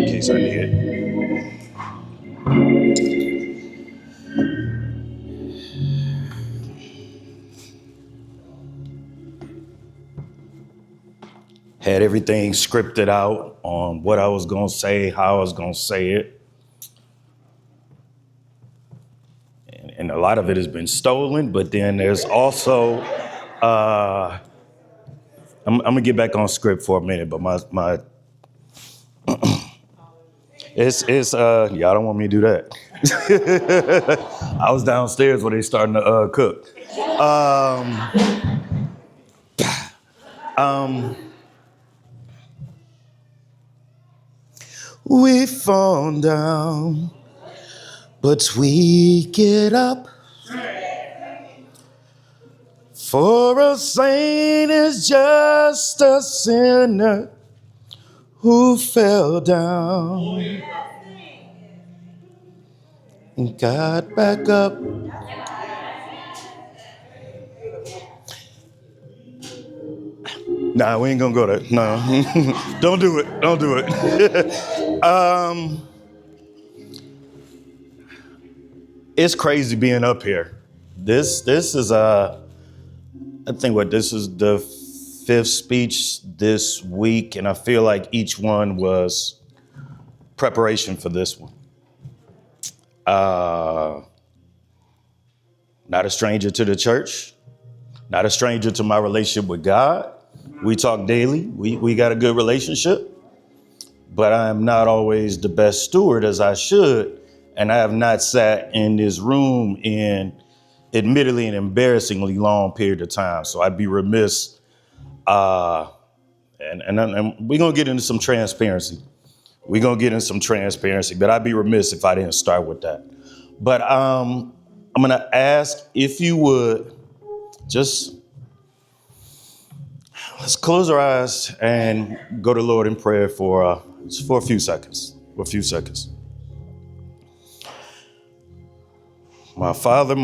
in case I need it. Had everything scripted out on what I was going to say, how I was going to say it. And a lot of it has been stolen, but then there's also, I'm going to get back on script for a minute, but my y'all don't want me to do that. I was downstairs when they starting to cook. We fall down, but we get up. For a saint is just a sinner who fell down and got back up. Nah, we ain't gonna go there. No, don't do it. Don't do it. It's crazy being up here. This is I think this is the 5th speech this week, and I feel like each one was preparation for this one. Not a stranger to the church, not a stranger to my relationship with God. We talk daily. We got a good relationship, but I am not always the best steward as I should. And I have not sat in this room in admittedly an embarrassingly long period of time. So I'd be remiss. And we're going to get into some transparency. But I'd be remiss if I didn't start with that. But I'm going to ask if you would just let's close our eyes and go to the Lord in prayer for a few seconds. My Father,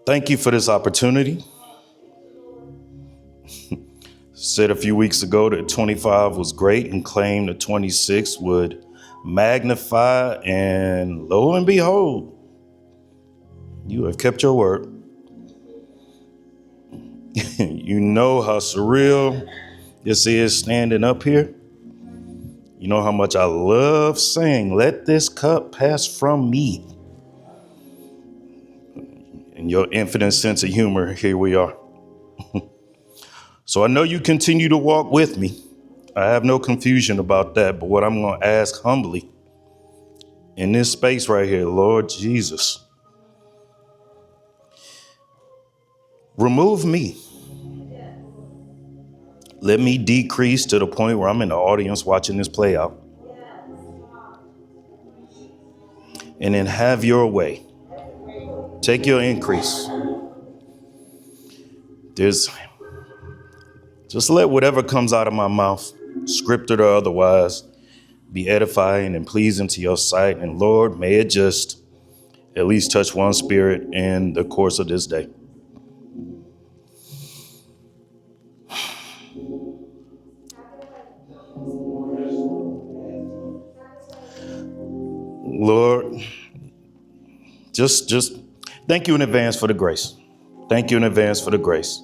thank you for this opportunity. Said a few weeks ago that 25 was great and claimed that 26 would magnify, and lo and behold, you have kept your word. You know how surreal this is standing up here. You know how much I love saying, let this cup pass from me. In your infinite sense of humor, here we are. So I know you continue to walk with me. I have no confusion about that. But what I'm going to ask humbly in this space right here, Lord Jesus, remove me. Let me decrease to the point where I'm in the audience watching this play out. And then have your way. Take your increase. Just let whatever comes out of my mouth, scripted or otherwise, be edifying and pleasing to your sight. And Lord, may it just at least touch one spirit in the course of this day. Lord, just thank you in advance for the grace. Thank you in advance for the grace.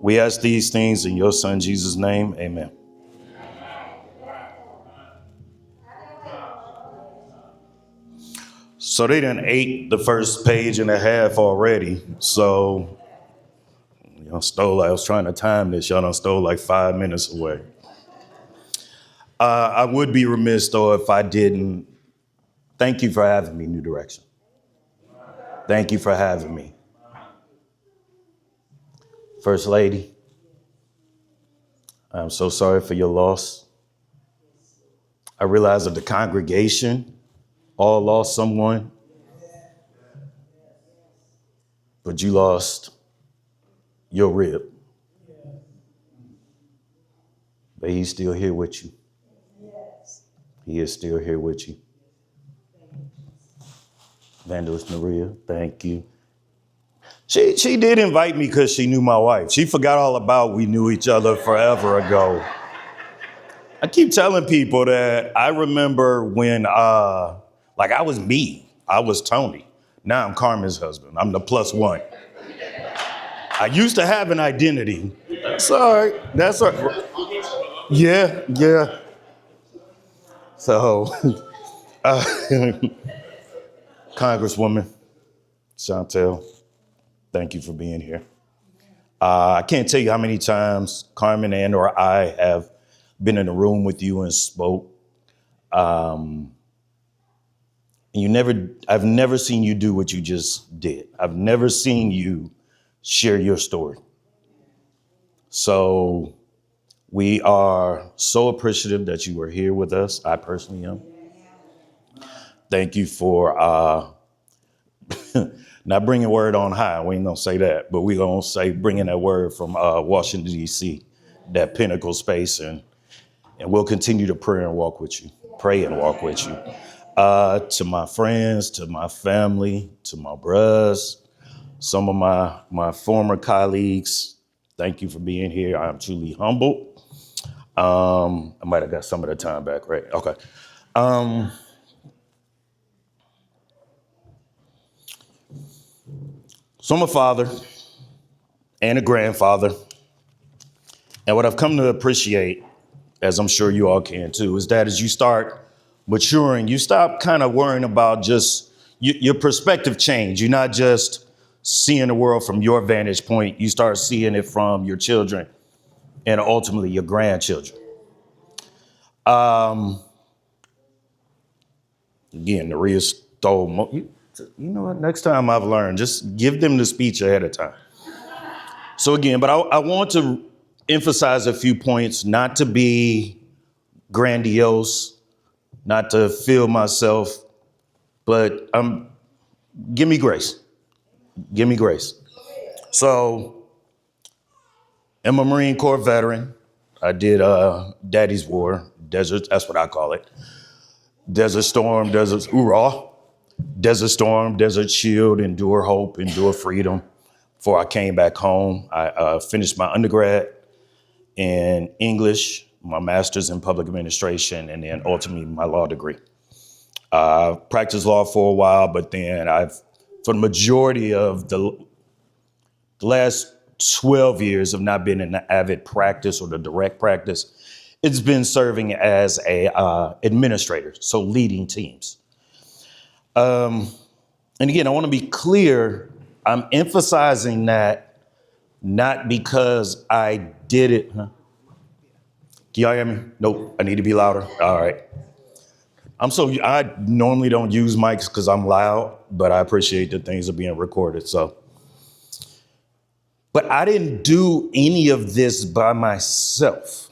We ask these things in your son, Jesus' name. Amen. So they done ate the first page and a half already. So y'all stole, I was trying to time this. Y'all done stole like 5 minutes away. I would be remiss though if I didn't. Thank you for having me, New Direction. Thank you for having me. First Lady, I'm so sorry for your loss. I realize that the congregation all lost someone, but you lost your rib. But he's still here with you. He is still here with you. Evangelist Maria, thank you. She did invite me because she knew my wife. She forgot all about we knew each other forever ago. I keep telling people that I remember when, like I was me. I was Tony. Now I'm Carmen's husband. I'm the plus one. I used to have an identity. That's all right. That's all right. Yeah, yeah. So, Congresswoman Chantel, thank you for being here. I can't tell you how many times Carmen and or I have been in a room with you and spoke. I've never seen you do what you just did. I've never seen you share your story. So we are so appreciative that you were here with us. I personally am. Thank you for not bringing word on high. We ain't gonna say that, but we gonna say bringing that word from Washington, D.C., that pinnacle space, and we'll continue to pray and walk with you. To my friends, to my family, to my bros, some of my former colleagues, thank you for being here. I am truly humbled. I might have got some of the time back, right? Okay. So I'm a father and a grandfather. And what I've come to appreciate, as I'm sure you all can too, is that as you start maturing, you stop kind of worrying about just your perspective change. You're not just seeing the world from your vantage point. You start seeing it from your children and ultimately your grandchildren. Again, Naria stole. You know what? Next time I've learned, just give them the speech ahead of time. So again, but I want to emphasize a few points, not to be grandiose, not to feel myself, but give me grace. Give me grace. So I'm a Marine Corps veteran. I did Daddy's War, Desert, that's what I call it. Desert Storm, Desert Hoorah, Desert Storm, Desert Shield, Endure Hope, Endure Freedom. Before I came back home, I finished my undergrad in English, my master's in public administration, and then ultimately my law degree. Practiced law for a while, but then for the majority of the last 12 years of not being in the avid practice or the direct practice, it's been serving as a administrator, so leading teams. And again, I want to be clear, I'm emphasizing that not because I did it. Huh? Can y'all hear me? Nope, I need to be louder. All right. I normally don't use mics because I'm loud, but I appreciate that things are being recorded. But I didn't do any of this by myself,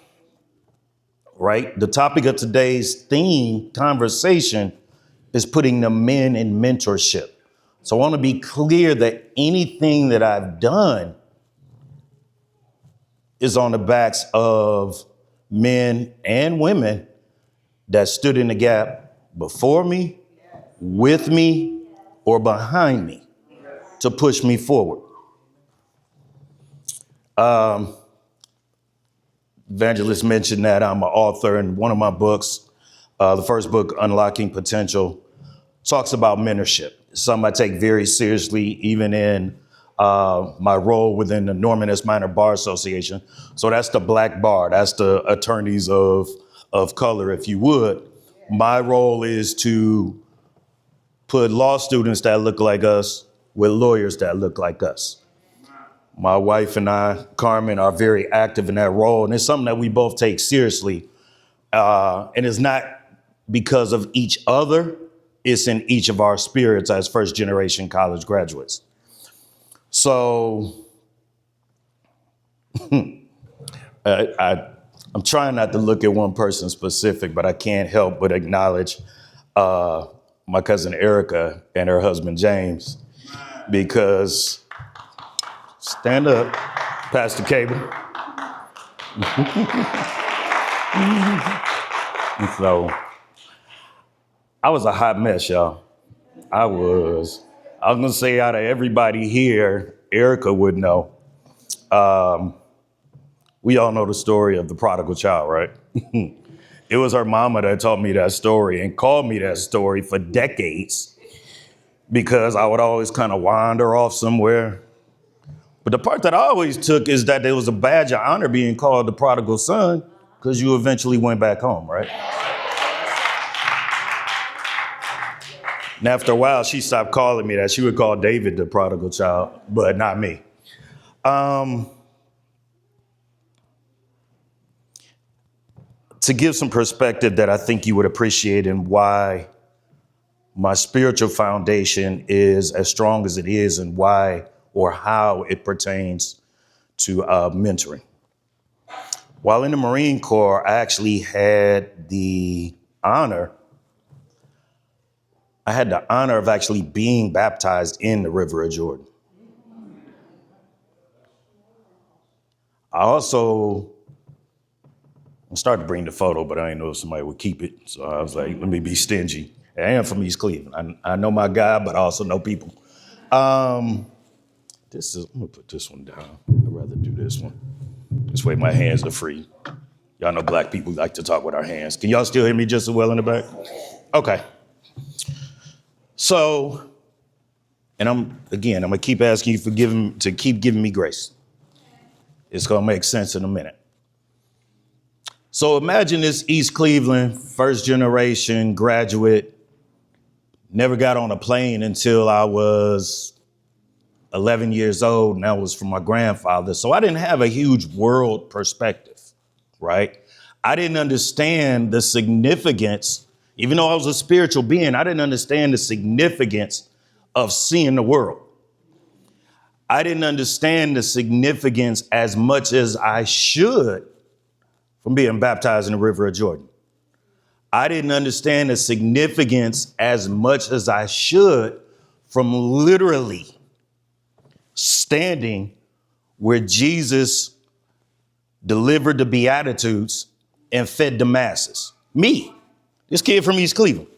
right? The topic of today's conversation, is putting the men in mentorship. So I want to be clear that anything that I've done is on the backs of men and women that stood in the gap before me, with me, or behind me to push me forward. Evangelist mentioned that I'm an author, and one of my books, the first book, Unlocking Potential, talks about mentorship. Something I take very seriously, even in my role within the Norman S. Minor Bar Association. So that's the Black Bar. That's the attorneys of color, if you would. My role is to put law students that look like us with lawyers that look like us. My wife and I, Carmen, are very active in that role, and it's something that we both take seriously. And it's not because of each other, it's in each of our spirits as first generation college graduates. So I'm trying not to look at one person specific, but I can't help but acknowledge my cousin Erica and her husband James, because stand up, Pastor Cable. So I was a hot mess, y'all. I was gonna say, out of everybody here, Erica would know. We all know the story of the prodigal child, right? It was her mama that taught me that story and called me that story for decades because I would always kind of wander off somewhere. But the part that I always took is that there was a badge of honor being called the prodigal son because you eventually went back home, right? And after a while, she stopped calling me that. She would call David the prodigal child, but not me. To give some perspective that I think you would appreciate and why my spiritual foundation is as strong as it is and why or how it pertains to mentoring. While in the Marine Corps, I actually had the honor of actually being baptized in the River of Jordan. I'm starting to bring the photo, but I didn't know if somebody would keep it. So I was like, let me be stingy. I am from East Cleveland. I know my God, but I also know people. I'm gonna put this one down. I'd rather do this one. This way my hands are free. Y'all know black people like to talk with our hands. Can y'all still hear me just as well in the back? Okay. So, and I'm gonna keep asking you to keep giving me grace. It's gonna make sense in a minute. So imagine this East Cleveland, first generation graduate, never got on a plane until I was 11 years old, and that was from my grandfather. So I didn't have a huge world perspective, right? I didn't understand the significance, even though I was a spiritual being, I didn't understand the significance of seeing the world. I didn't understand the significance as much as I should from being baptized in the River of Jordan. I didn't understand the significance as much as I should from literally standing where Jesus delivered the Beatitudes and fed the masses. Me, this kid from East Cleveland.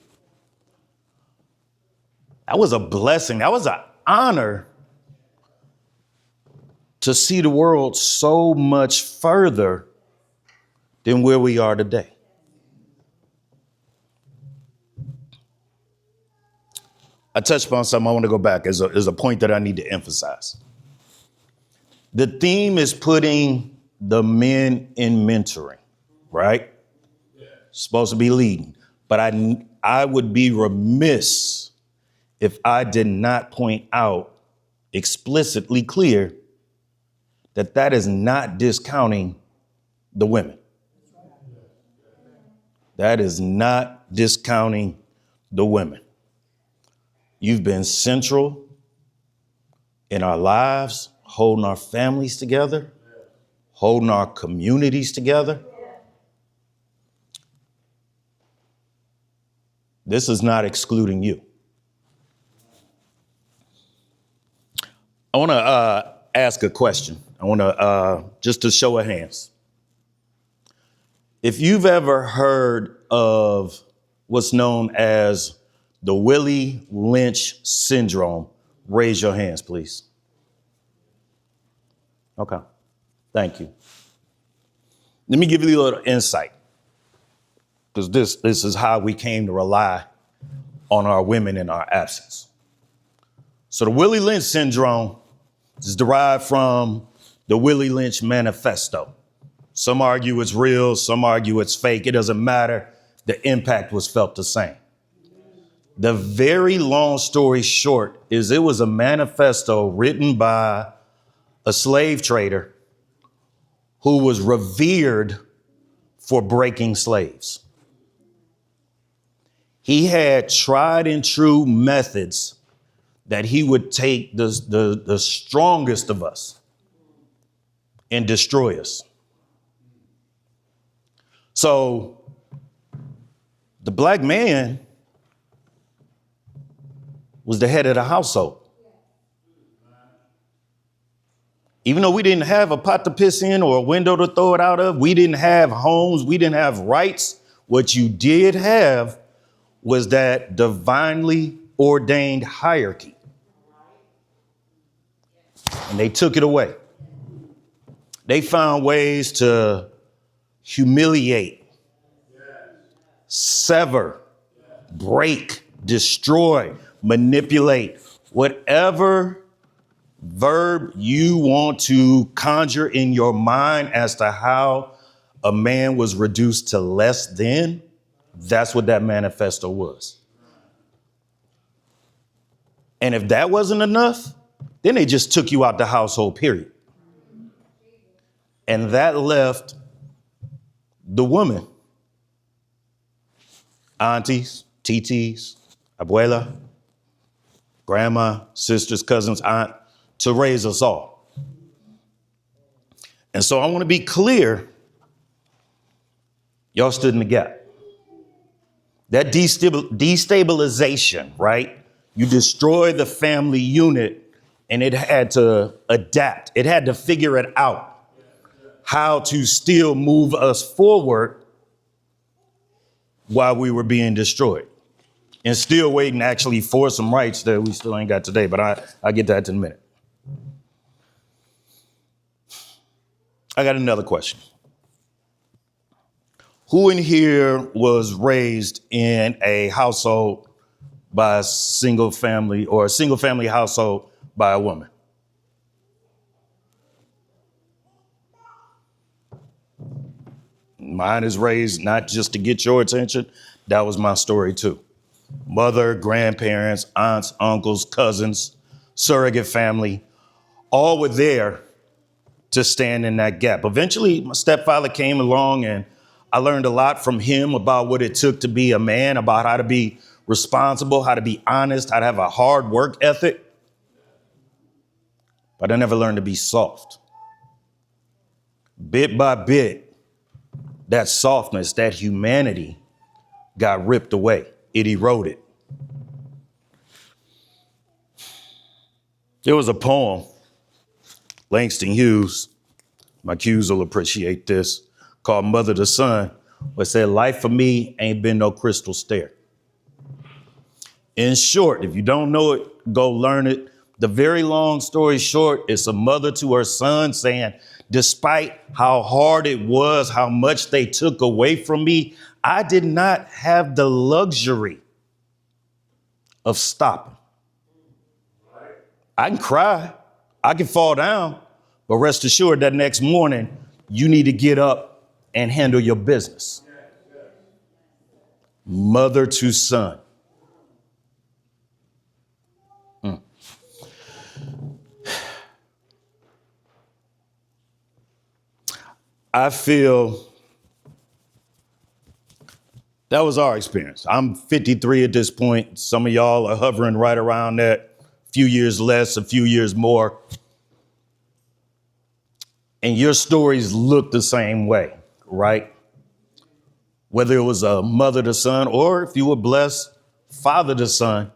That was a blessing. That was an honor to see the world so much further than where we are today. I touched upon something I want to go back as a point that I need to emphasize. The theme is putting the men in mentoring, right? Yeah. Supposed to be leading. But I would be remiss if I did not point out explicitly clear that is not discounting the women. That is not discounting the women. You've been central in our lives, holding our families together, holding our communities together. This is not excluding you. I want to ask a question. I want to, just to show of hands. If you've ever heard of what's known as the Willie Lynch syndrome, raise your hands, please. Okay, thank you. Let me give you a little insight, because this is how we came to rely on our women in our absence. So the Willie Lynch syndrome is derived from the Willie Lynch Manifesto. Some argue it's real, some argue it's fake. It doesn't matter. The impact was felt the same. The very long story short is it was a manifesto written by a slave trader who was revered for breaking slaves. He had tried and true methods that he would take the strongest of us and destroy us. So the black man was the head of the household. Even though we didn't have a pot to piss in or a window to throw it out of, we didn't have homes, we didn't have rights. What you did have was that divinely ordained hierarchy. And they took it away. They found ways to humiliate sever, break, destroy, manipulate, whatever verb you want to conjure in your mind as to how a man was reduced to less than, that's what that manifesto was. And if that wasn't enough, then they just took you out the household, period. And that left the woman, aunties, titis, abuela, grandma, sisters, cousins, aunt, to raise us all. And so I want to be clear, y'all stood in the gap. That destabilization, right? You destroy the family unit and it had to adapt. It had to figure it out how to still move us forward while we were being destroyed and still waiting actually for some rights that we still ain't got today. But I'll get that in a minute. I got another question. Who in here was raised in a household by a single family or a single family household by a woman? Mine is raised not just to get your attention. That was my story too. Mother, grandparents, aunts, uncles, cousins, surrogate family, all were there to stand in that gap. Eventually, my stepfather came along and I learned a lot from him about what it took to be a man, about how to be responsible, how to be honest, how to have a hard work ethic. But I never learned to be soft. Bit by bit, that softness, that humanity got ripped away. It eroded. There was a poem, Langston Hughes, my Q's will appreciate this, called Mother to Son, where it said, life for me ain't been no crystal stair. In short, if you don't know it, go learn it. The very long story short, it's a mother to her son saying, despite how hard it was, how much they took away from me, I did not have the luxury of stopping. I can cry, I can fall down, but rest assured that next morning, you need to get up and handle your business. Mother to son. I feel that was our experience. I'm 53 at this point. Some of y'all are hovering right around that, a few years less, a few years more. And your stories look the same way, right? Whether it was a mother to son, or if you were blessed, father to son,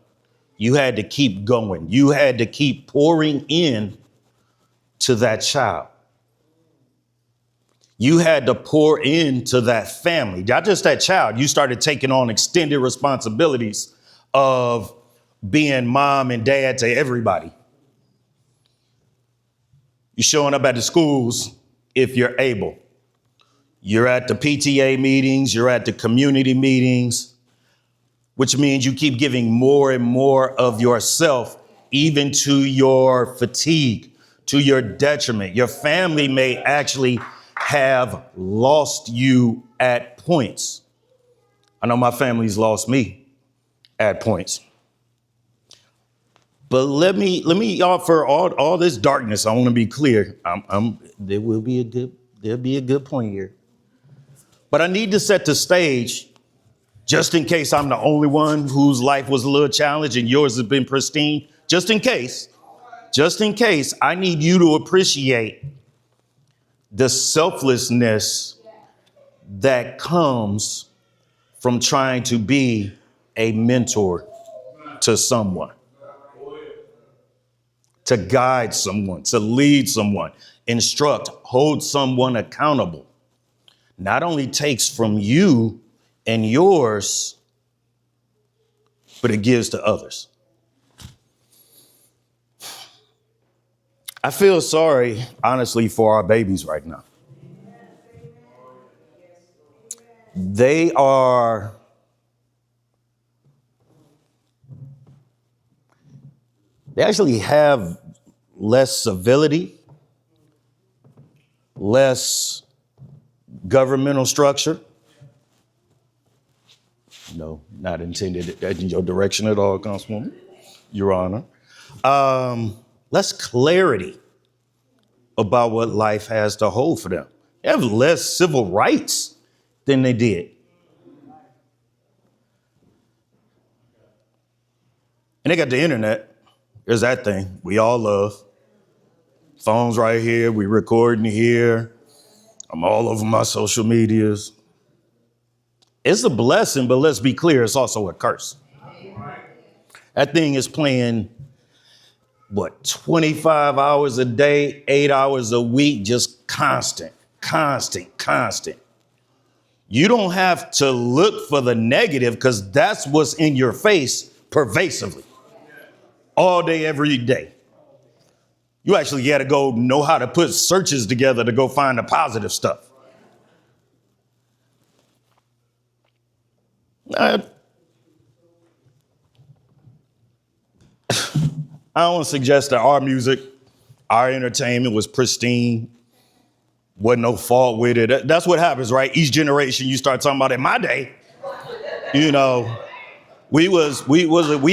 you had to keep going. You had to keep pouring in to that child. You had to pour into that family, not just that child. You started taking on extended responsibilities of being mom and dad to everybody. You're showing up at the schools if you're able. You're at the PTA meetings, you're at the community meetings, which means you keep giving more and more of yourself, even to your fatigue, to your detriment. Your family may actually have lost you at points. I know my family's lost me at points. But let me offer all this darkness. I want to be clear. There'll be a good point here. But I need to set the stage just in case I'm the only one whose life was a little challenged and yours has been pristine. Just in case, I need you to appreciate the selflessness that comes from trying to be a mentor to someone, to guide someone, to lead someone, instruct, hold someone accountable. Not only takes from you and yours, but it gives to others. I feel sorry, honestly, for our babies right now. They are They actually have less civility, less governmental structure. No, not intended in your direction at all, Councilwoman, Your Honor. Less clarity about what life has to hold for them. They have less civil rights than they did. And they got the internet. There's that thing we all love. Phones right here, we recording here. I'm all over my social medias. It's a blessing, but let's be clear, it's also a curse. That thing is playing, 25 hours a day, 8 hours a week, just constant. You don't have to look for the negative because that's what's in your face pervasively, all day, every day. You actually got to go know how to put searches together to go find the positive stuff. I don't want to suggest that our music, our entertainment was pristine. Wasn't no fault with it. That's what happens, right? Each generation you start talking about in my day, we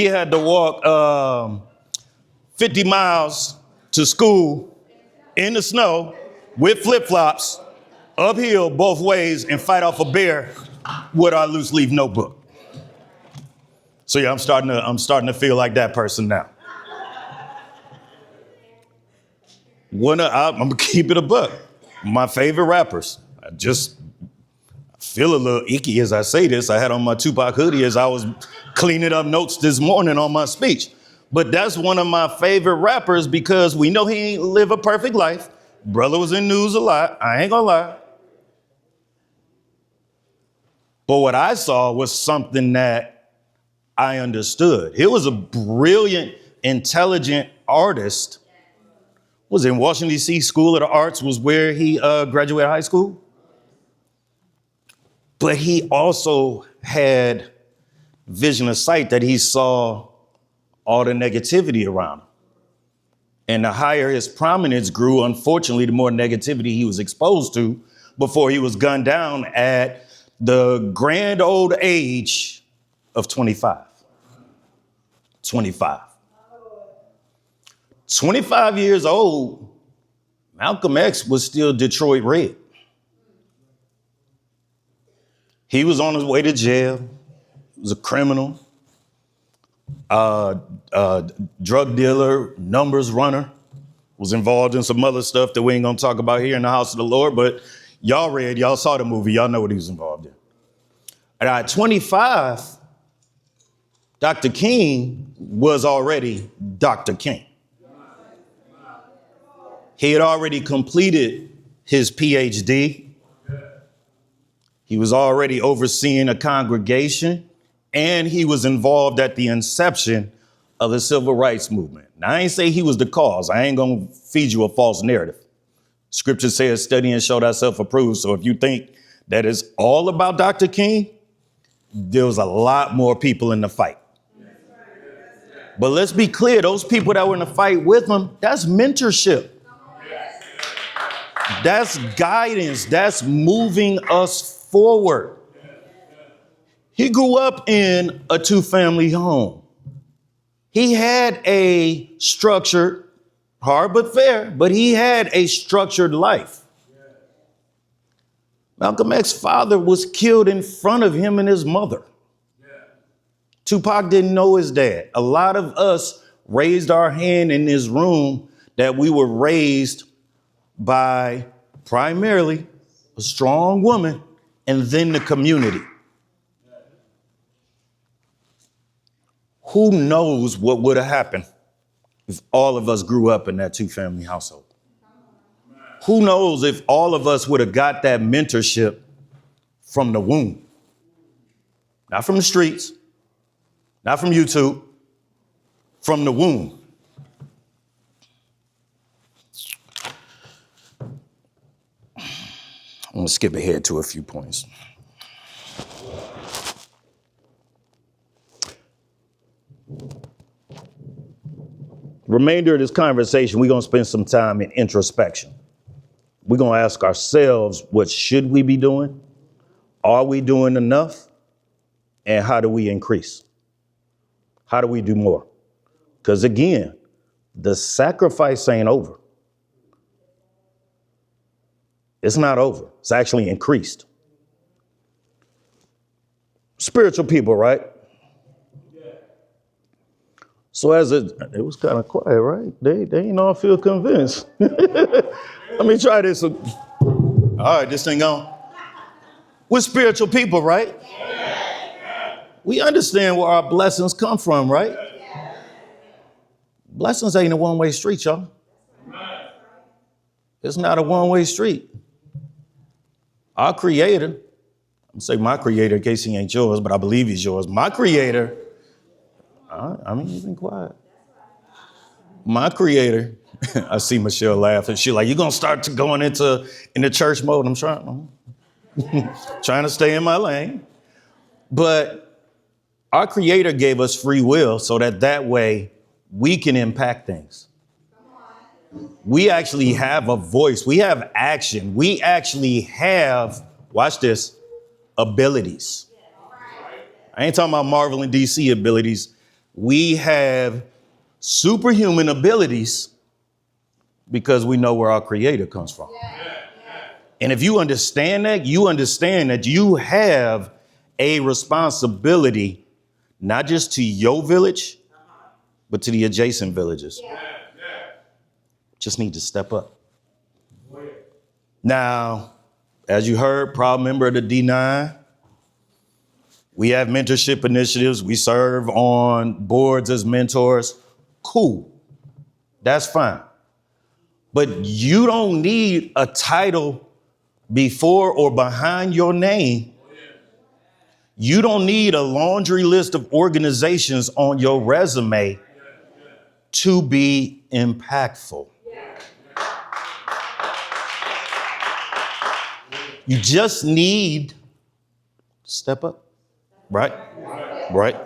had to walk 50 miles to school in the snow with flip-flops uphill both ways and fight off a bear with our loose leaf notebook. So yeah, I'm starting to feel like that person now. I'm gonna keep it a buck. My favorite rappers. I just feel a little icky as I say this. I had on my Tupac hoodie as I was cleaning up notes this morning on my speech. But that's one of my favorite rappers because we know he ain't live a perfect life. Brother was in news a lot. I ain't gonna lie. But what I saw was something that I understood. He was a brilliant, intelligent artist. Was in Washington, D.C. School of the Arts was where he graduated high school. But he also had vision of sight that he saw all the negativity around him. And the higher his prominence grew, unfortunately, the more negativity he was exposed to before he was gunned down at the grand old age of 25. 25 years old, Malcolm X was still Detroit Red. He was on his way to jail. He was a criminal, drug dealer, numbers runner, was involved in some other stuff that we ain't gonna talk about here in the house of the Lord, but y'all saw the movie, y'all know what he was involved in. And at 25, Dr. King was already Dr. King. He had already completed his PhD. He was already overseeing a congregation, and he was involved at the inception of the civil rights movement. Now, I ain't say he was the cause. I ain't gonna feed you a false narrative. Scripture says, study and show thyself approved. So if you think that it's all about Dr. King, there was a lot more people in the fight. But let's be clear, those people that were in the fight with him, that's mentorship. That's guidance. That's moving us forward. He grew up in a two-family home. He had a structured, hard but fair, but he had a structured life. Malcolm X's father was killed in front of him and his mother. Tupac didn't know his dad. A lot of us raised our hand in this room that we were raised by primarily a strong woman and then the community. Who knows what would have happened if all of us grew up in that two-family household? Who knows if all of us would have got that mentorship from the womb? Not from the streets, not from YouTube, from the womb. I'm going to skip ahead to a few points. Remainder of this conversation, we're going to spend some time in introspection. We're going to ask ourselves, what should we be doing? Are we doing enough? And how do we increase? How do we do more? Because again, the sacrifice ain't over. It's not over. It's actually increased. Spiritual people, right? So it was kind of quiet, right? They ain't all feel convinced. Let me try this. All right, this thing on. We're spiritual people, right? We understand where our blessings come from, right? Blessings ain't a one-way street, y'all. It's not a one-way street. Our creator, I'm gonna say my creator in case he ain't yours, but I believe he's yours. My creator, he's been quiet. My creator, I see Michelle laughing. She's like, you're gonna start going into church mode. I'm trying to stay in my lane. But our creator gave us free will so that way we can impact things. We actually have a voice. We have action. We actually have, watch this, abilities. I ain't talking about Marvel and DC abilities. We have superhuman abilities because we know where our creator comes from. And if you understand that you have a responsibility, not just to your village, but to the adjacent villages. Just need to step up. Now, as you heard, proud member of the D9. We have mentorship initiatives. We serve on boards as mentors. Cool. That's fine. But you don't need a title before or behind your name. You don't need a laundry list of organizations on your resume to be impactful. You just need to step up, right? Right.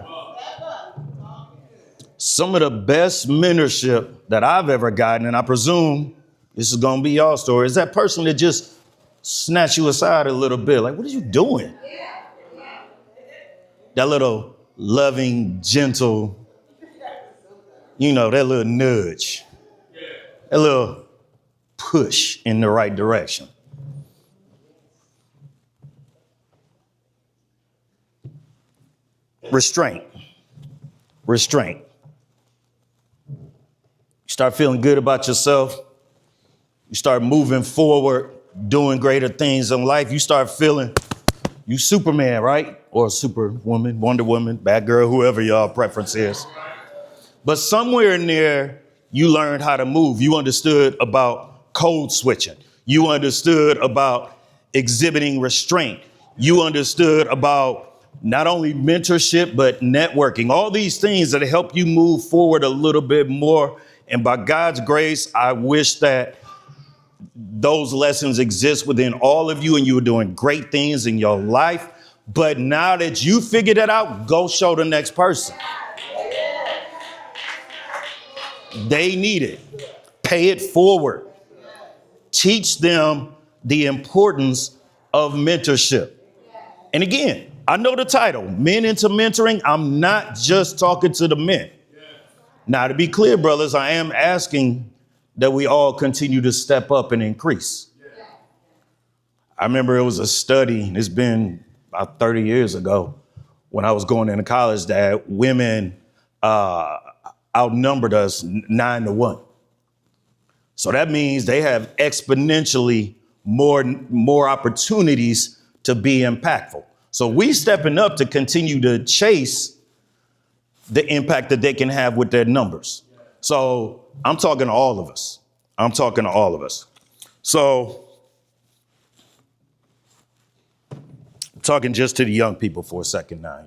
Some of the best mentorship that I've ever gotten, and I presume this is going to be y'all's story, is that person that just snatch you aside a little bit. Like, what are you doing? That little loving, gentle, that little nudge, that little push in the right direction. Restraint. You start feeling good about yourself. You start moving forward, doing greater things in life. You start feeling you Superman, right? Or Superwoman, Wonder Woman, Batgirl, whoever y'all preference is. But somewhere in there, you learned how to move. You understood about code switching. You understood about exhibiting restraint. You understood about not only mentorship, but networking, all these things that help you move forward a little bit more. And by God's grace, I wish that those lessons exist within all of you and you are doing great things in your life. But now that you figured it out, go show the next person. They need it. Pay it forward. Teach them the importance of mentorship. And again, I know the title, Men into Mentoring. I'm not just talking to the men. Now, to be clear, brothers, I am asking that we all continue to step up and increase. I remember it was a study, it's been about 30 years ago, when I was going into college, that women outnumbered us 9-1. So that means they have exponentially more opportunities to be impactful. So we stepping up to continue to chase the impact that they can have with their numbers. So I'm talking to all of us. So I'm talking just to the young people for a second now.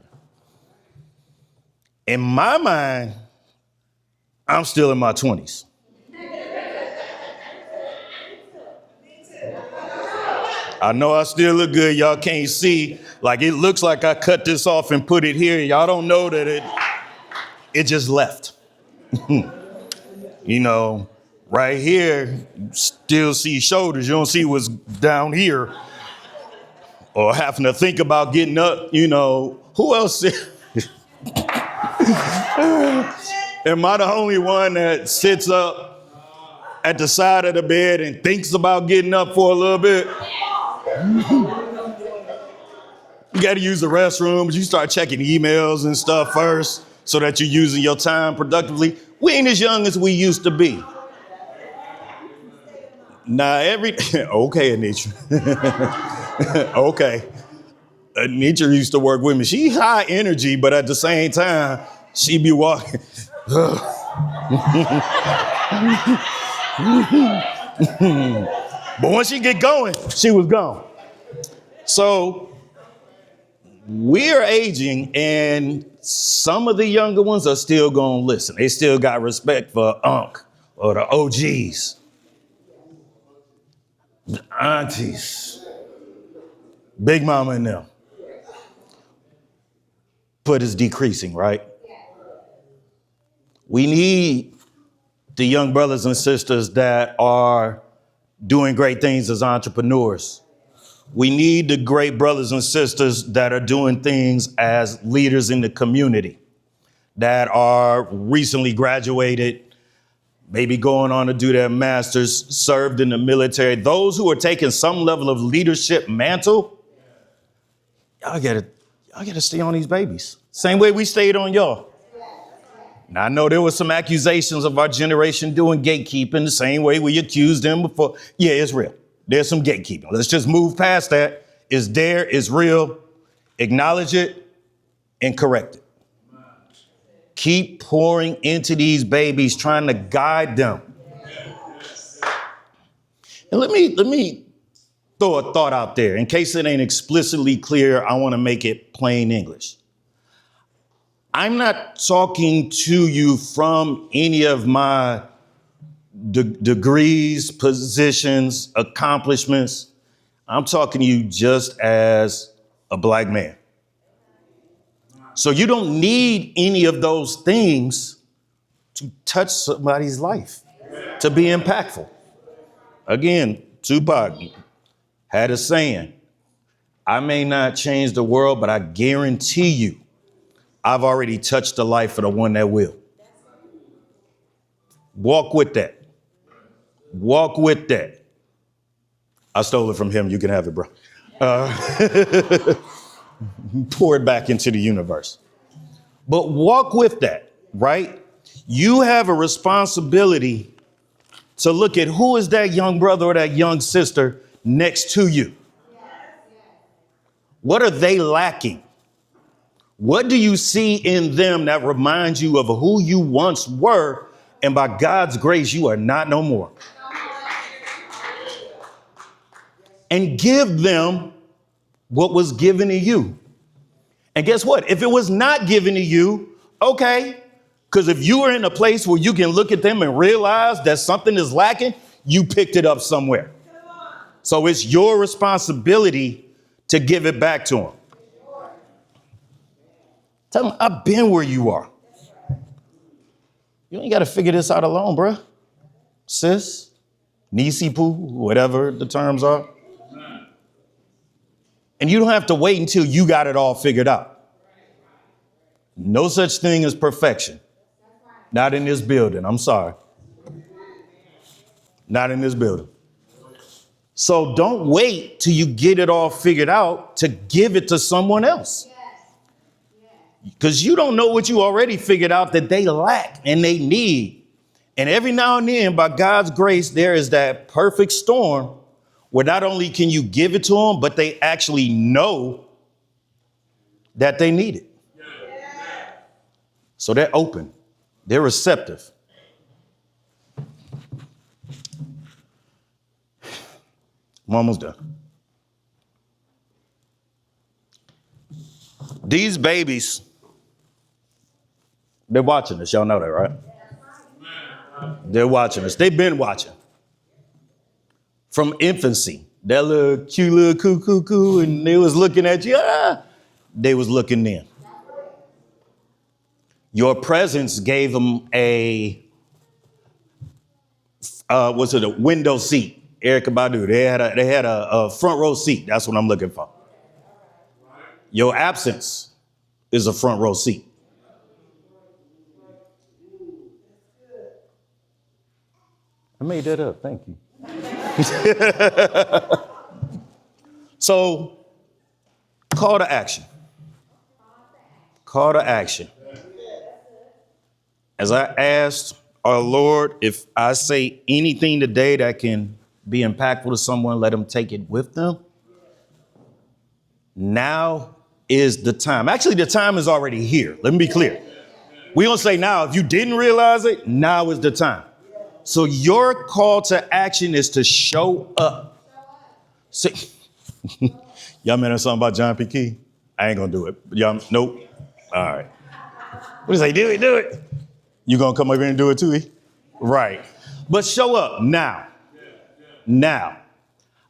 In my mind, I'm still in my 20s. I know I still look good. Y'all can't see. Like, it looks like I cut this off and put it here. Y'all don't know that it just left. You know, right here, you still see shoulders. You don't see what's down here. Or having to think about getting up, you know. Who else? Am I the only one that sits up at the side of the bed and thinks about getting up for a little bit? You got to use the restroom, but you start checking emails and stuff first so that you're using your time productively. We ain't as young as we used to be. Now, okay, Anitra. Okay. Anitra used to work with me. She high energy, but at the same time, she be walking. But once she get going, she was gone. So we're aging, and some of the younger ones are still going to listen. They still got respect for Unc or the OGs, the aunties, Big Mama and them. But it's decreasing, right? We need the young brothers and sisters that are doing great things as entrepreneurs. We need the great brothers and sisters that are doing things as leaders in the community, that are recently graduated, maybe going on to do their masters, served in the military. Those who are taking some level of leadership mantle, y'all gotta stay on these babies. Same way we stayed on y'all. Now, I know there were some accusations of our generation doing gatekeeping the same way we accused them before. Yeah, it's real. There's some gatekeeping. Let's just move past that. It's there, it's real. Acknowledge it and correct it. Keep pouring into these babies, trying to guide them. And let me throw a thought out there. In case it ain't explicitly clear, I want to make it plain English. I'm not talking to you from any of my degrees, positions, accomplishments. I'm talking to you just as a black man. So you don't need any of those things to touch somebody's life, to be impactful. Again, Tupac had a saying, I may not change the world, but I guarantee you, I've already touched the life of the one that will. Walk with that. Walk with that. I stole it from him. You can have it, bro. Pour it back into the universe. But walk with that, right? You have a responsibility to look at who is that young brother or that young sister next to you. What are they lacking? What do you see in them that reminds you of who you once were, and by God's grace, you are not no more? And give them what was given to you. And guess what? If it was not given to you, okay, because if you are in a place where you can look at them and realize that something is lacking, you picked it up somewhere. So it's your responsibility to give it back to them. Tell them, I've been where you are. You ain't got to figure this out alone, bro. Sis, niece, poo, whatever the terms are. And you don't have to wait until you got it all figured out. No such thing as perfection. Not in this building. I'm sorry. Not in this building. So don't wait till you get it all figured out to give it to someone else. Because you don't know what you already figured out that they lack and they need. And every now and then, by God's grace, there is that perfect storm where not only can you give it to them, but they actually know that they need it. So they're open. They're receptive. I'm almost done. These babies, they're watching us. Y'all know that, right? They're watching us. They've been watching. From infancy. That little cute little coo, and they was looking at you. They was looking in. Your presence gave them a Was it a window seat? Erykah Badu. They had a front row seat. That's what I'm looking for. Your absence is a front row seat. I made that up. Thank you. So, call to action. Call to action. As I asked our Lord, if I say anything today that can be impactful to someone, let them take it with them. Now is the time. Actually, the time is already here. Let me be clear. We don't say now. If you didn't realize it, now is the time. So your call to action is to show up. See, y'all mentioned something about John P. Key? I ain't gonna do it. Y'all, nope. All right. What is he? Do it. You gonna come over here and do it too, E? Right. But show up now. Now.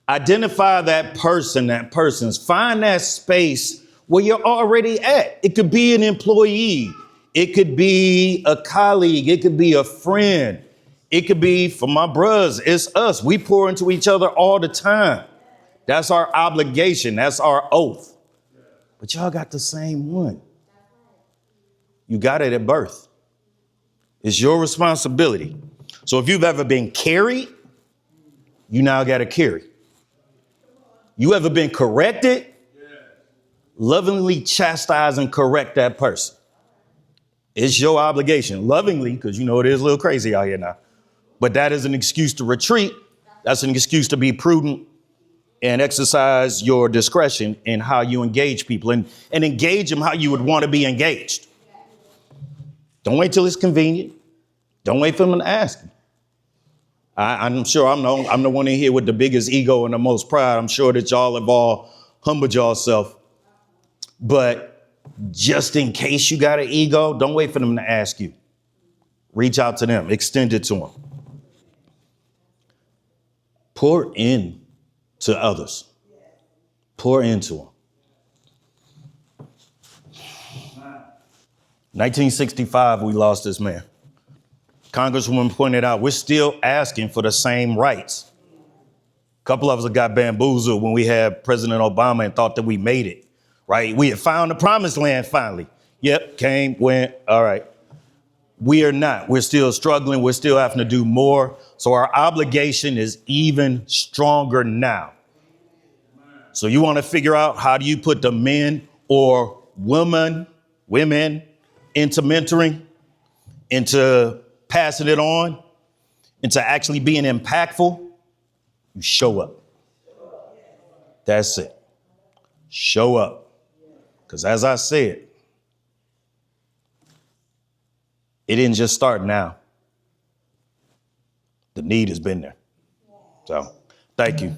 Identify that person's. Find that space where you're already at. It could be an employee. It could be a colleague. It could be a friend. It could be, for my bros, it's us. We pour into each other all the time. That's our obligation. That's our oath. But y'all got the same one. You got it at birth. It's your responsibility. So if you've ever been carried, you now got to carry. You ever been corrected? Lovingly chastise and correct that person. It's your obligation. Lovingly, because you know it is a little crazy out here now. But that is an excuse to retreat. That's an excuse to be prudent and exercise your discretion in how you engage people and engage them how you would want to be engaged. Don't wait till it's convenient. Don't wait for them to ask you. I'm sure I'm the one in here with the biggest ego and the most pride. I'm sure that y'all have all humbled yourself. But just in case you got an ego, don't wait for them to ask you. Reach out to them. Extend it to them. Pour in to others. Pour into them. 1965, we lost this man. Congresswoman pointed out, we're still asking for the same rights. A couple of us got bamboozled when we had President Obama and thought that we made it, right? We had found the promised land finally. Yep, came, went, all right. We are not. We're still struggling. We're still having to do more. So our obligation is even stronger now. So you want to figure out, how do you put the men or women into mentoring, into passing it on, into actually being impactful? You show up. That's it. Show up. Because as I said, it didn't just start now. The need has been there. So, thank you.